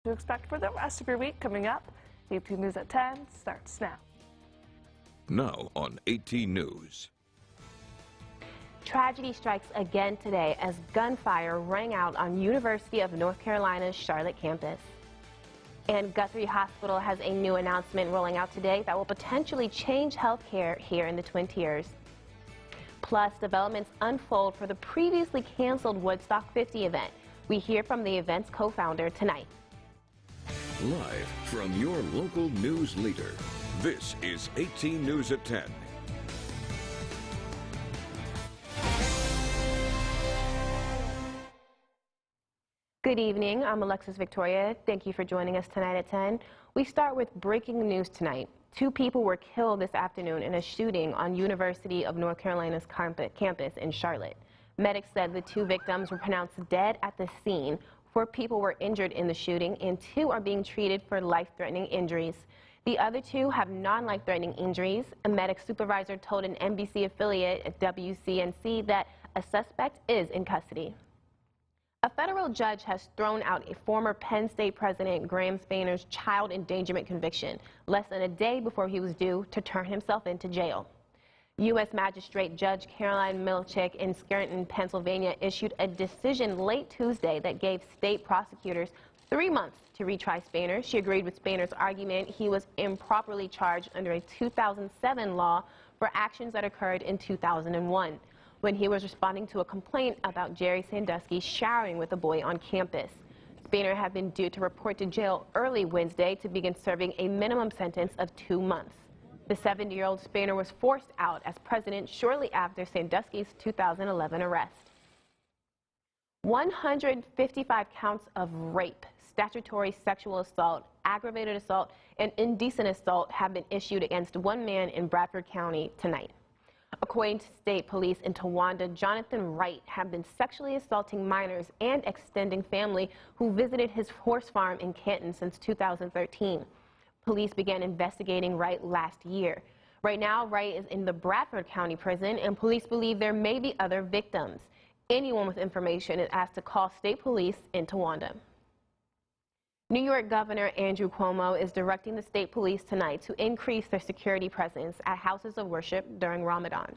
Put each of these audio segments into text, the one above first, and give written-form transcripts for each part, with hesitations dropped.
To expect for the rest of your week coming up. 18 News at 10 starts now. Now on 18 News. Tragedy strikes again today as gunfire rang out on University of North Carolina's Charlotte campus. And Guthrie Hospital has a new announcement rolling out today that will potentially change health care here in the Twin Tiers. Plus, developments unfold for the previously canceled Woodstock 50 event. We hear from the event's co-founder tonight. Live from your local news leader, this is 18 News at 10. Good evening, I'm Alexis Victoria. Thank you for joining us tonight at 10. We start with breaking news tonight. 2 people were killed this afternoon in a shooting on University of North Carolina's campus in Charlotte. Medics said the 2 victims were pronounced dead at the scene. 4 people were injured in the shooting and 2 are being treated for life-threatening injuries. The other 2 have non-life-threatening injuries. A medic supervisor told an NBC affiliate at WCNC that a suspect is in custody. A federal judge has thrown out a former Penn State president Graham Spanier's child endangerment conviction less than a day before he was due to turn himself into jail. U.S. Magistrate Judge Caroline Milchick in Scranton, Pennsylvania, issued a decision late Tuesday that gave state prosecutors 3 months to retry Spanier. She agreed with Spanier's argument he was improperly charged under a 2007 law for actions that occurred in 2001. When he was responding to a complaint about Jerry Sandusky showering with a boy on campus. Spanier had been due to report to jail early Wednesday to begin serving a minimum sentence of 2 months. The 70-year-old Spanier was forced out as president shortly after Sandusky's 2011 arrest. 155 counts of rape, statutory sexual assault, aggravated assault, and indecent assault have been issued against 1 man in Bradford County tonight. According to state police in Towanda, Jonathan Wright had been sexually assaulting minors and extending family who visited his horse farm in Canton since 2013. Police began investigating Wright last year. Right now, Wright is in the Bradford County prison, and police believe there may be other victims. Anyone with information is asked to call state police in Towanda. New York Governor Andrew Cuomo is directing the state police tonight to increase their security presence at houses of worship during Ramadan.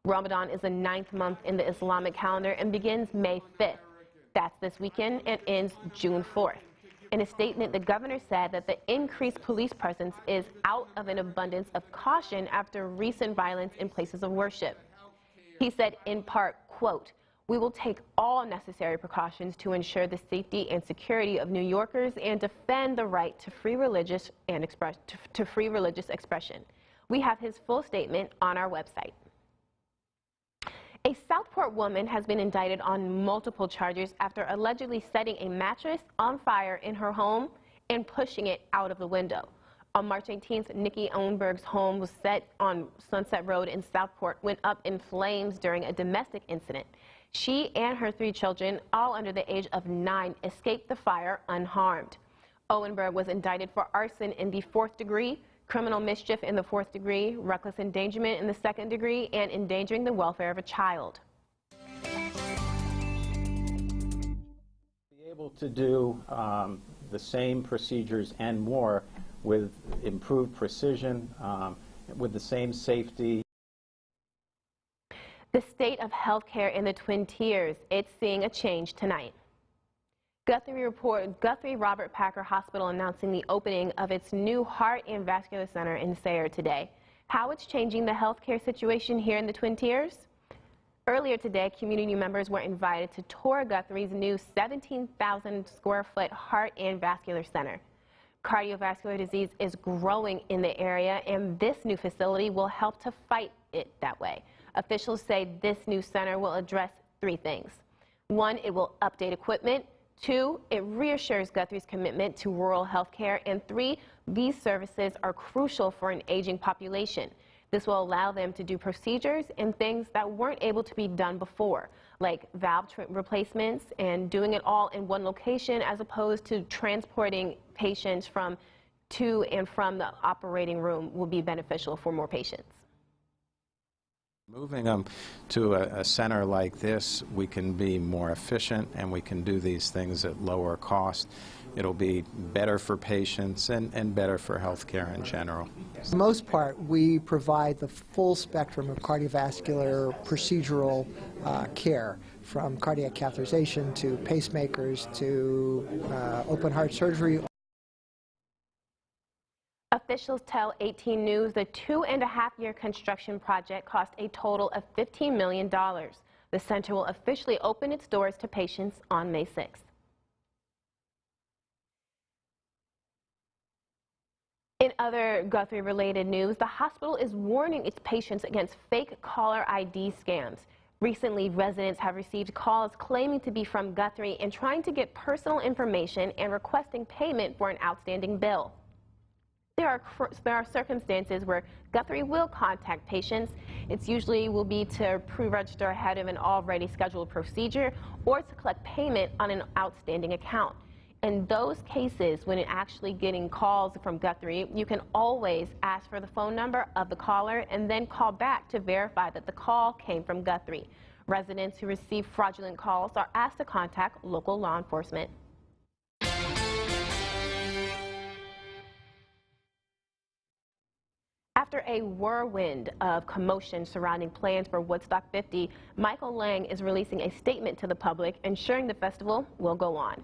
Ramadan is the 9th month in the Islamic calendar and begins May 5th. That's this weekend and ends June 4th. In a statement, the governor said that the increased police presence is out of an abundance of caution after recent violence in places of worship. He said in part, quote, "We will take all necessary precautions to ensure the safety and security of New Yorkers and defend the right to free religious expression." We have his full statement on our website. A Southport woman has been indicted on multiple charges after allegedly setting a mattress on fire in her home and pushing it out of the window. On March 18th, Nikki Owenberg's home was set on Sunset Road in Southport went up in flames during a domestic incident. She and her 3 children, all under the age of 9, escaped the fire unharmed. Owenberg was indicted for arson in the 4th degree, criminal mischief in the 4th degree, reckless endangerment in the 2nd degree, and endangering the welfare of a child. Be able to do the same procedures and more with improved precision, with the same safety. The state of health care in the Twin Tiers, it's seeing a change tonight. Guthrie Robert Packer Hospital announcing the opening of its new Heart and Vascular Center in Sayre today. How it's changing the health care situation here in the Twin Tiers? Earlier today, community members were invited to tour Guthrie's new 17,000 square foot Heart and Vascular Center. Cardiovascular disease is growing in the area, and this new facility will help to fight it that way. Officials say this new center will address 3 things. 1, it will update equipment. 2, it reassures Guthrie's commitment to rural health care. And 3, these services are crucial for an aging population. This will allow them to do procedures and things that weren't able to be done before, like valve replacements and doing it all in one location as opposed to transporting patients to and from the operating room will be beneficial for more patients. Moving them to a center like this, we can be more efficient and we can do these things at lower cost. It'll be better for patients and better for healthcare in general. For the most part, we provide the full spectrum of cardiovascular procedural care, from cardiac catheterization to pacemakers to open heart surgery. Officials tell 18 News the 2.5-year construction project cost a total of $15 million. The center will officially open its doors to patients on May 6th. In other Guthrie-related news, the hospital is warning its patients against fake caller ID scams. Recently, residents have received calls claiming to be from Guthrie and trying to get personal information and requesting payment for an outstanding bill. There are circumstances where Guthrie will contact patients. It's usually will be to pre-register ahead of an already scheduled procedure or to collect payment on an outstanding account. In those cases, when actually getting calls from Guthrie, you can always ask for the phone number of the caller and then call back to verify that the call came from Guthrie. Residents who receive fraudulent calls are asked to contact local law enforcement. After a whirlwind of commotion surrounding plans for Woodstock 50, Michael Lang is releasing a statement to the public ensuring the festival will go on.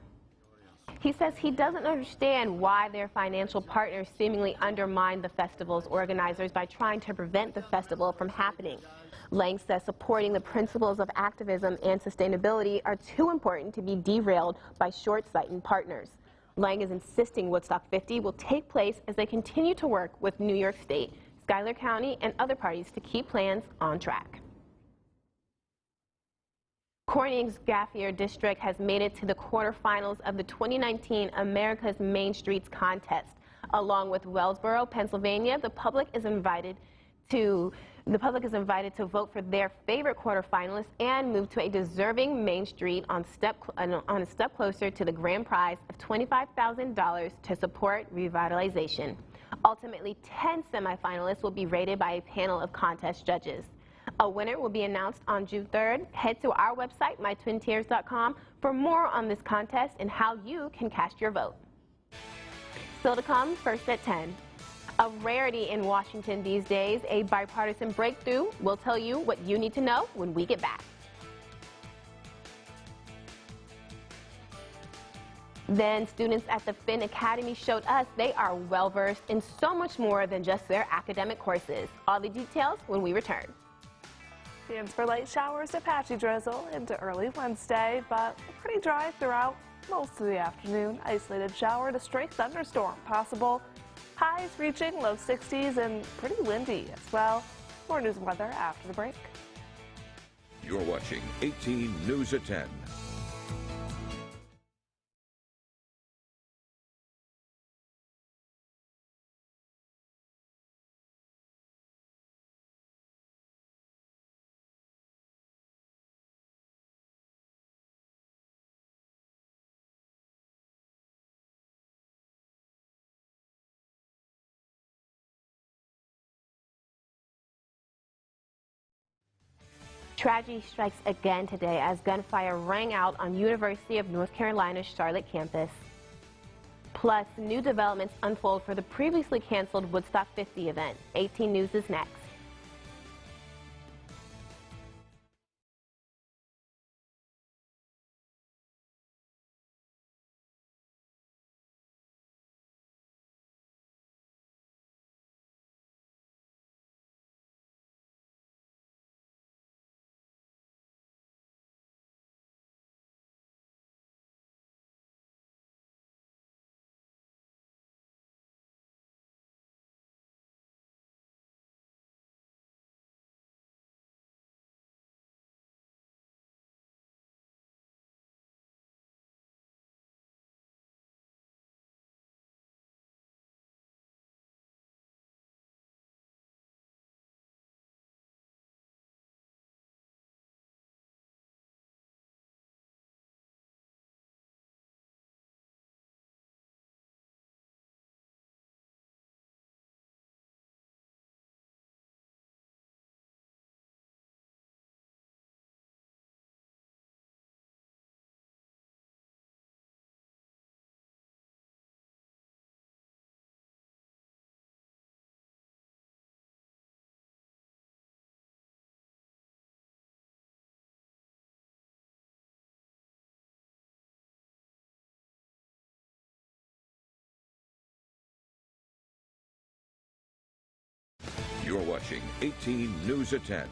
He says he doesn't understand why their financial partners seemingly undermine the festival's organizers by trying to prevent the festival from happening. Lang says supporting the principles of activism and sustainability are too important to be derailed by short-sighted partners. Lang is insisting Woodstock 50 will take place as they continue to work with New York State, Schuyler County, and other parties to keep plans on track. Corning's Gaffier District has made it to the quarterfinals of the 2019 America's Main Streets contest. Along with Wellsboro, Pennsylvania, the public is invited to vote for their favorite quarterfinalists and move to a deserving Main Street on a step closer to the grand prize of $25,000 to support revitalization. Ultimately, 10 semifinalists will be rated by a panel of contest judges. A winner will be announced on June 3rd. Head to our website, mytwintiers.com, for more on this contest and how you can cast your vote. Still to come, first at 10. A rarity in Washington these days, a bipartisan breakthrough. We'll tell you what you need to know when we get back. Then students at the Finn Academy showed us they are well-versed in so much more than just their academic courses. All the details when we return. Chance for light showers to patchy drizzle into early Wednesday, but pretty dry throughout most of the afternoon. Isolated shower to stray thunderstorm possible. Highs reaching low 60s and pretty windy as well. More news and weather after the break. You're watching 18 News at 10. Tragedy strikes again today as gunfire rang out on University of North Carolina's Charlotte campus. Plus, new developments unfold for the previously canceled Woodstock 50 event. 18 News is next. You're watching 18 News at 10.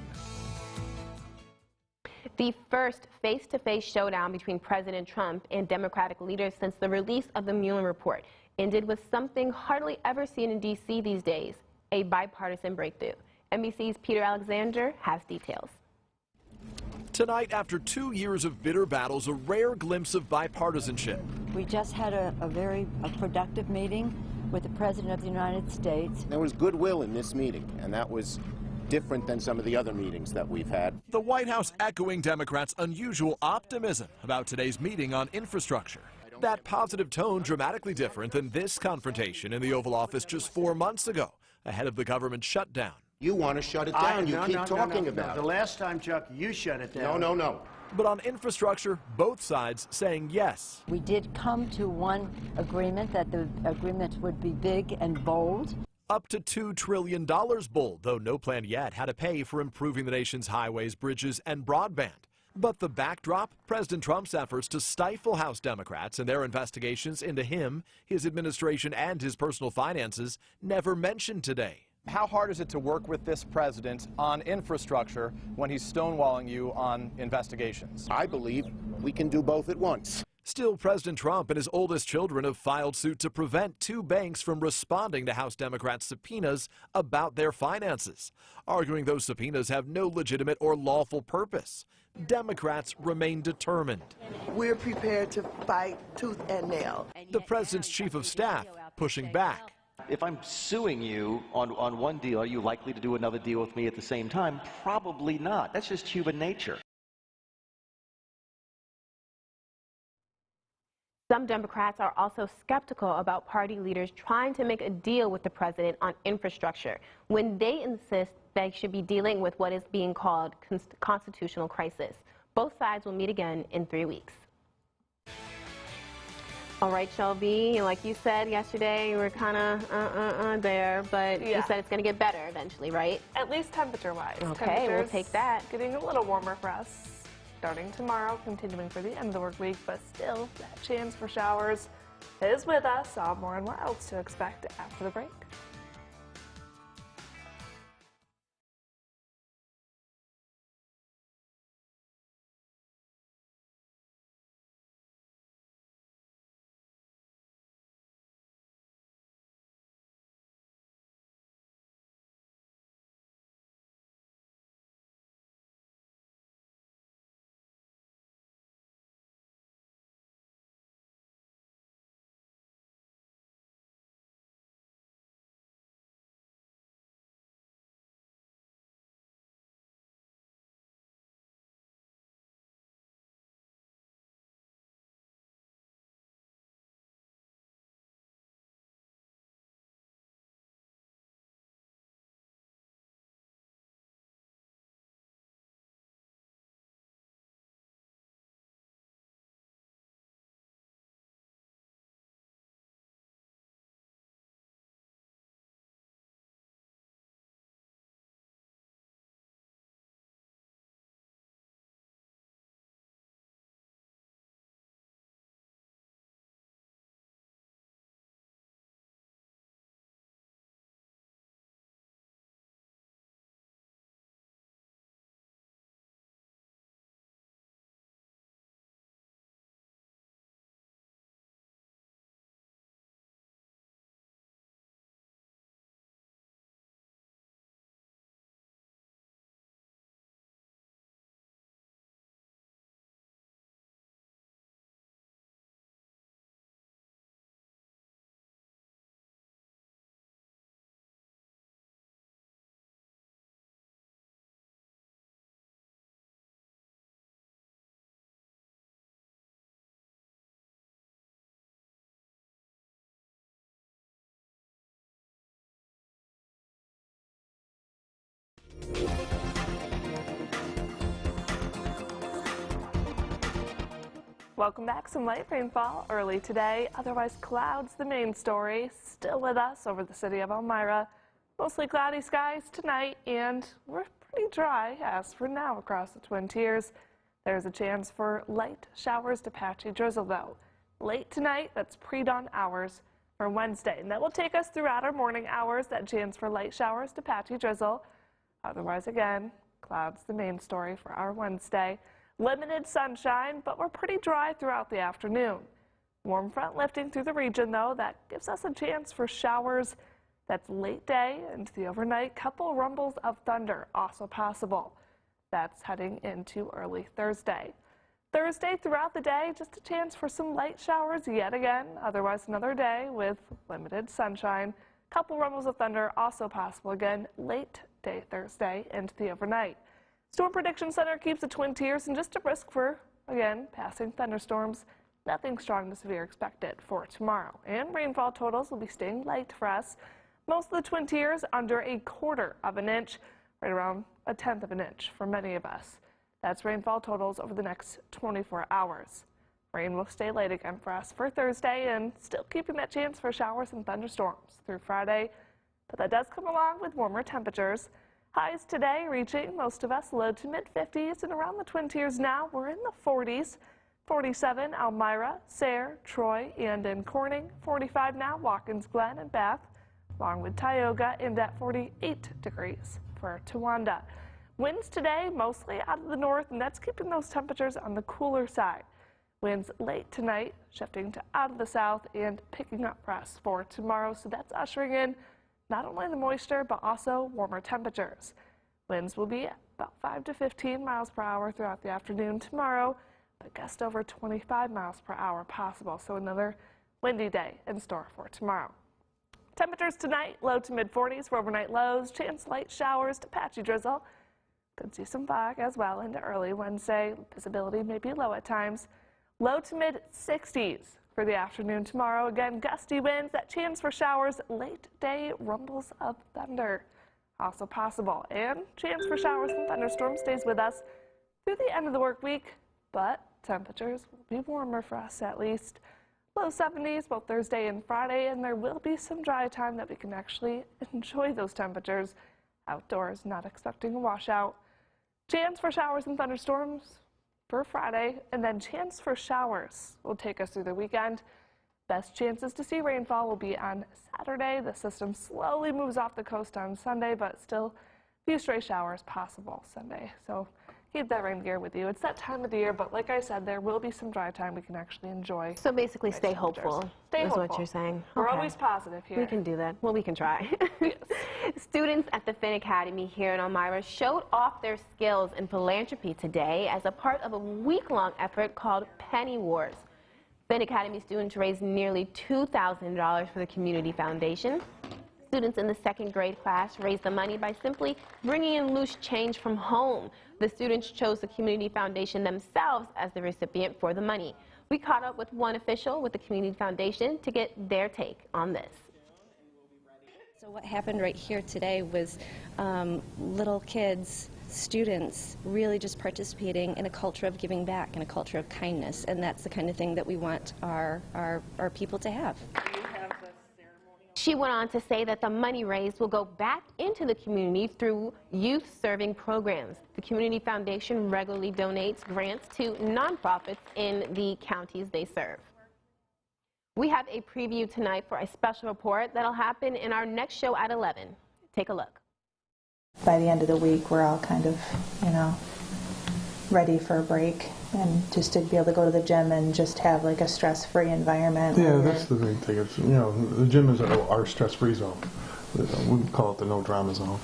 The first face-to-face showdown between President Trump and Democratic leaders since the release of the Mueller report ended with something hardly ever seen in D.C. these days, a bipartisan breakthrough. NBC's Peter Alexander has details. Tonight, after 2 years of bitter battles, a rare glimpse of bipartisanship. We just had a very productive meeting with the President of the United States. There was goodwill in this meeting, and that was different than some of the other meetings that we've had. The White House echoing Democrats' unusual optimism about today's meeting on infrastructure. That positive tone dramatically different than this confrontation in the Oval Office just 4 months ago, ahead of the government shutdown. You want to shut it down. You keep talking about it. The last time, Chuck, you shut it down. No. But on infrastructure, both sides saying yes. We did come to one agreement that the agreement would be big and bold. Up to $2 trillion bold, though no plan yet how to pay for improving the nation's highways, bridges, and broadband. But the backdrop, President Trump's efforts to stifle House Democrats and their investigations into him, his administration, and his personal finances, never mentioned today. How hard is it to work with this president on infrastructure when he's stonewalling you on investigations? I believe we can do both at once. Still, President Trump and his oldest children have filed suit to prevent 2 banks from responding to House Democrats' subpoenas about their finances, arguing those subpoenas have no legitimate or lawful purpose. Democrats remain determined. We're prepared to fight tooth and nail. The president's chief of staff pushing back. If I'm suing you on one deal, are you likely to do another deal with me at the same time? Probably not. That's just human nature. Some Democrats are also skeptical about party leaders trying to make a deal with the president on infrastructure when they insist they should be dealing with what is being called constitutional crisis. Both sides will meet again in 3 weeks. All right, Shelby, like you said yesterday, you were kind of there, but yeah. You said it's going to get better eventually, right? At least temperature-wise. Okay, we'll take that. Getting a little warmer for us. Starting tomorrow, continuing for the end of the work week, but still, that chance for showers is with us. All more and more else to expect after the break. Welcome back. Some light rainfall early today. Otherwise, clouds the main story. Still with us over the city of Elmira. Mostly cloudy skies tonight, and we're pretty dry as for now across the Twin Tiers. There's a chance for light showers to patchy drizzle, though. Late tonight, that's pre-dawn hours. for Wednesday. And that will take us throughout our morning hours. That chance for light showers to patchy drizzle. Otherwise, again, clouds the main story for our Wednesday. Limited sunshine, but we're pretty dry throughout the afternoon. Warm front lifting through the region, though, that gives us a chance for showers. That's late day into the overnight. Couple rumbles of thunder also possible. That's heading into early Thursday. Thursday throughout the day, just a chance for some light showers yet again. Otherwise, another day with limited sunshine. Couple rumbles of thunder also possible again late day Thursday into the overnight. Storm Prediction Center keeps the Twin Tiers and just a risk for, again, passing thunderstorms. Nothing strong to severe expected for tomorrow. And rainfall totals will be staying light for us. Most of the Twin Tiers under a 1/4 of an inch, right around 1/10 of an inch for many of us. That's rainfall totals over the next 24 hours. Rain will stay light again for us for Thursday and still keeping that chance for showers and thunderstorms through Friday. But that does come along with warmer temperatures. Highs today reaching most of us low to mid-50s and around the Twin Tiers now we're in the 40s. 47 Elmira, Sayre, Troy, and in Corning. 45 now Watkins Glen and Bath, along with Tioga and at 48 degrees for Towanda. Winds today mostly out of the north, and that's keeping those temperatures on the cooler side. Winds late tonight shifting to out of the south and picking up for us for tomorrow, so that's ushering in not only the moisture but also warmer temperatures. Winds will be about 5 to 15 miles per hour throughout the afternoon tomorrow, but gust over 25 miles per hour possible, so another windy day in store for tomorrow. Temperatures tonight low to mid-40s for overnight lows, chance light showers to patchy drizzle. Could see some fog as well into early Wednesday. Visibility may be low at times. Low to mid-60s for the afternoon tomorrow. Again, gusty winds, that chance for showers, late day rumbles of thunder also possible. And chance for showers and thunderstorms stays with us through the end of the work week, but temperatures will be warmer for us at least. Low 70s both Thursday and Friday, and there will be some dry time that we can actually enjoy those temperatures. Outdoors, not expecting a washout. Chance for showers and thunderstorms for Friday, and then chance for showers will take us through the weekend. Best chances to see rainfall will be on Saturday. The system slowly moves off the coast on Sunday, but still a few stray showers possible Sunday. So keep that rain gear with you. It's that time of the year, but like I said, there will be some dry time we can actually enjoy. So basically stay hopeful. Stay hopeful. Is what you're saying. We're Okay. always positive here. We can do that. Well, we can try. Yes. Students at the Finn Academy here in Elmira showed off their skills in philanthropy today as a part of a week-long effort called Penny Wars. Finn Academy students raised nearly $2,000 for the Community Foundation. Students in the 2nd grade class raised the money by simply bringing in loose change from home. The students chose the Community Foundation themselves as the recipient for the money. We caught up with one official with the Community Foundation to get their take on this. So what happened right here today was little kids, students, really just participating in a culture of giving back and a culture of kindness, and that's the kind of thing that we want our people to have. She went on to say that the money raised will go back into the community through youth-serving programs. The Community Foundation regularly donates grants to nonprofits in the counties they serve. We have a preview tonight for a special report that'll happen in our next show at 11. Take a look. By the end of the week, we're all kind of, ready for a break and just to be able to go to the gym and just have like a stress-free environment. Yeah, that's the main thing. It's, the gym is our stress-free zone. We call it the no drama zone.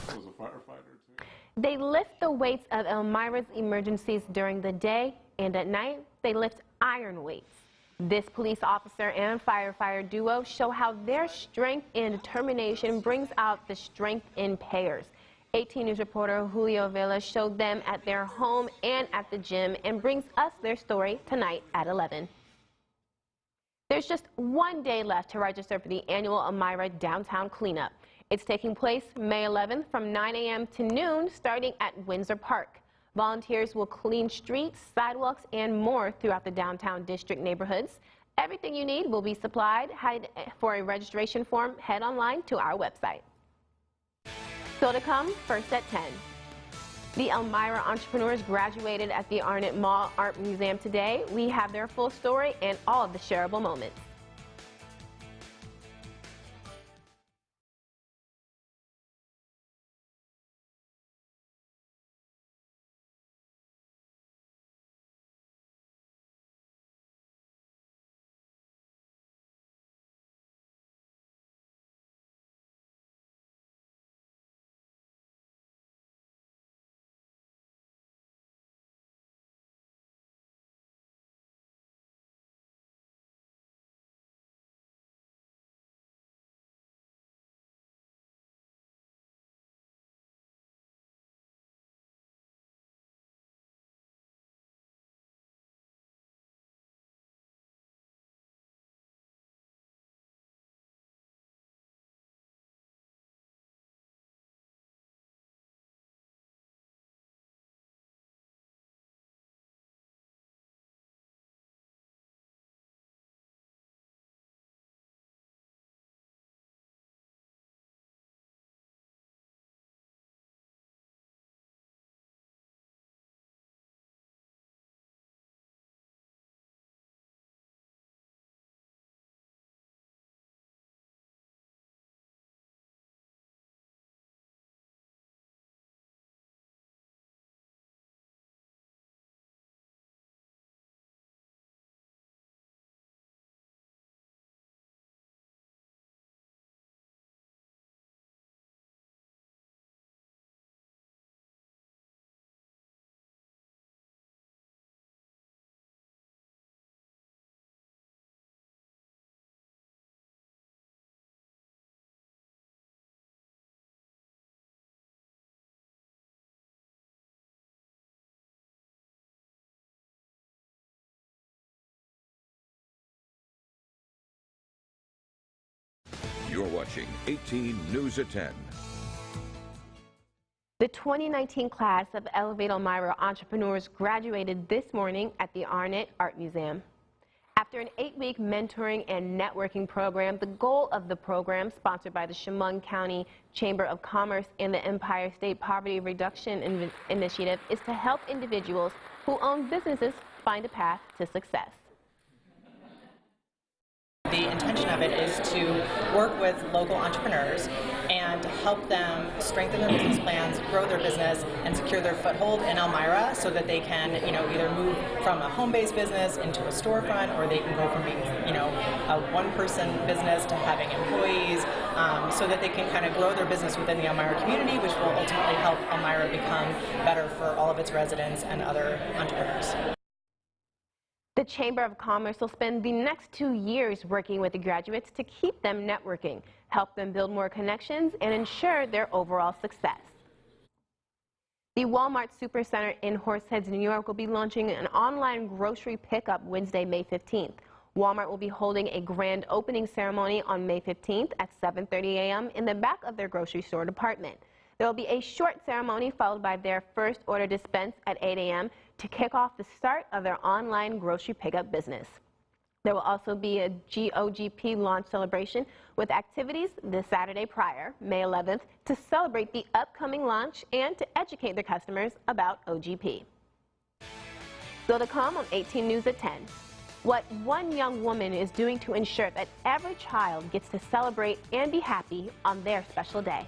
They lift the weights of Elmira's emergencies during the day, and at night they lift iron weights. This police officer and firefighter duo show how their strength and determination brings out the strength in pairs. 18 News reporter Julio Vela showed them at their home and at the gym and brings us their story tonight at 11. There's just one day left to register for the annual Elmira Downtown Cleanup. It's taking place May 11th from 9 a.m. to noon, starting at Windsor Park. Volunteers will clean streets, sidewalks, and more throughout the downtown district neighborhoods. Everything you need will be supplied. For a registration form, head online to our website. Still to come, first at 10. The Elmira entrepreneurs graduated at the Arnett Mall Art Museum. Today, we have their full story and all of the shareable moments. You're watching 18 News at 10. The 2019 class of Elevate Elmira entrepreneurs graduated this morning at the Arnett Art Museum. After an 8-week mentoring and networking program, the goal of the program, sponsored by the Chemung County Chamber of Commerce and the Empire State Poverty Reduction Initiative, is to help individuals who own businesses find a path to success. The intention of it is to work with local entrepreneurs and help them strengthen their business plans, grow their business, and secure their foothold in Elmira so that they can, either move from a home-based business into a storefront, or they can go from being, a one-person business to having employees, so that they can kind of grow their business within the Elmira community, which will ultimately help Elmira become better for all of its residents and other entrepreneurs. The Chamber of Commerce will spend the next 2 years working with the graduates to keep them networking, help them build more connections, and ensure their overall success. The Walmart Supercenter in Horseheads, New York will be launching an online grocery pickup Wednesday, May 15th. Walmart will be holding a grand opening ceremony on May 15th at 7:30 a.m. in the back of their grocery store department. There will be a short ceremony followed by their first order dispense at 8 a.m. to kick off the start of their online grocery pickup business. There will also be a GOGP launch celebration with activities this Saturday prior, May 11th, to celebrate the upcoming launch and to educate their customers about OGP. Still to come on 18 News at 10. What one young woman is doing to ensure that every child gets to celebrate and be happy on their special day.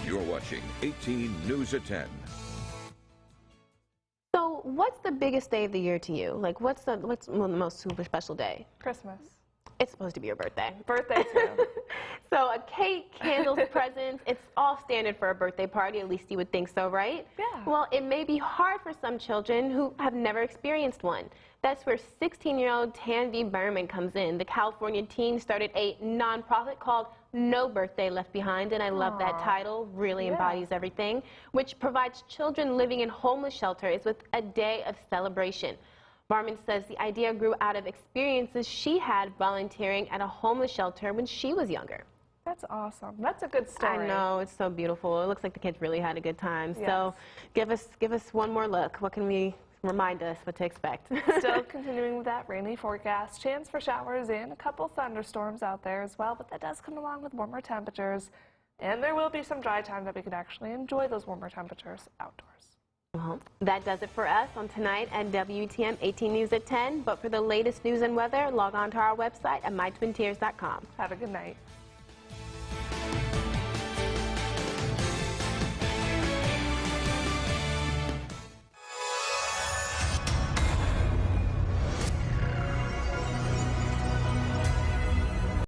You're watching 18 News at 10. So what's the biggest day of the year to you? Like, what's the most super special day? Christmas. It's supposed to be your birthday. Birthday, too. So a cake, candles, presents, it's all standard for a birthday party. At least you would think so, right? Yeah. Well, it may be hard for some children who have never experienced one. That's where 16-year-old Tanvi Berman comes in. The California teen started a nonprofit called No Birthday Left Behind, and I love that title. Really embodies everything, which provides children living in homeless shelters with a day of celebration. Barman says the idea grew out of experiences she had volunteering at a homeless shelter when she was younger. That's awesome. That's a good story. I know, it's so beautiful. It looks like the kids really had a good time. Yes. So give us one more look. What can we remind us what to expect? Still continuing with that rainy forecast. Chance for showers and a couple thunderstorms out there as well, but that does come along with warmer temperatures. And there will be some dry time that we can actually enjoy those warmer temperatures outdoors. Well, that does it for us on tonight at WTM 18 News at 10. But for the latest news and weather, log on to our website at mytwintiers.com. Have a good night.